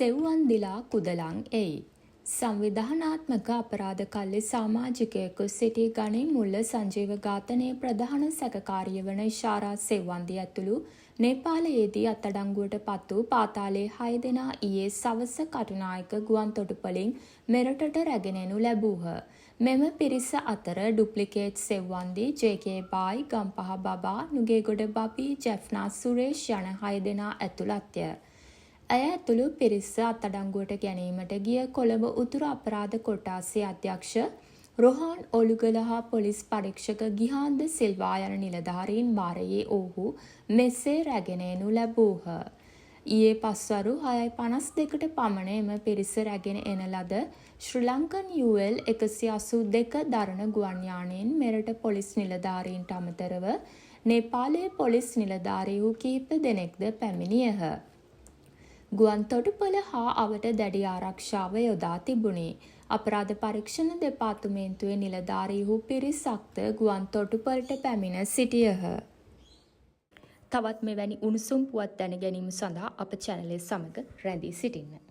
සෙව්වන් දිලා කුදලන් එයි. සංවිධානාත්මක අපරාධ කල්ලි සාමාජිකයෙකු සිටි ගණින් මුල්ල සංජීව ඝාතනයේ ප්‍රධාන සැකකාරිය වන ඉෂාරා සෙව්වන්දි ඇතුළු නේපාලයේදී අත්අඩංගුවට පත් වූ පාතාලයේ 6 දෙනා ඊයේ සවස කටුනායක ගුවන්තොටුපළින් මෙරටට රැගෙන එනු ලැබූහ. මෙම පිරිස අතර ඩුප්ලිකේට් සෙව්වන්දි, ජේ.කේ. බායි, ගම්පහ බබා, නුගේගොඩ බබී, ජෙෆ්නා සුරේෂ් යන 6 දෙනා ඇතුළත්ය. ඇය ඇතුළු පිරිස අත්අඩංගුවට ගැනීමට ගිය කොළඹ උතුරු අපරාධ කොට්ටාසේ අධ්‍යක්ෂ රොහාන් ඔලුගල හා පොලිස් පරීක්ෂක ගිහාන්ද සිල්වා යන නිලධාරීන් භාරයේ ඔවුහු මෙසේ රැගෙන එනු ලැබූහ. ඊයේ පස්වරු 6:52ට පමණ එම පිරිස රැගෙන එන ලද ශ්‍රී ලංකන් UL 182 දරණ ගුවන් යානයෙන් මෙරට පොලිස් නිලධාරීන්ට අමතරව නේපාලයේ පොලිස් නිලධාරීහු කිහිප දෙනෙක්ද පැමිණියහ. ගුවන් තොටුපළ හා අවට දැඩි ආරක්ෂාව යොදා තිබුණි. අපරාධ පරීක්ෂණ දෙපාර්තමේන්තුවේ නිලධාරීහු පිරිසක්ද ගුවන් තොටුපළට පැමිණ සිටියහ. තවත් මෙවැනි උණුසුම් පුවත් දැන ගැනීම සඳහා අප චැනලය සමග රැඳී සිටින්න.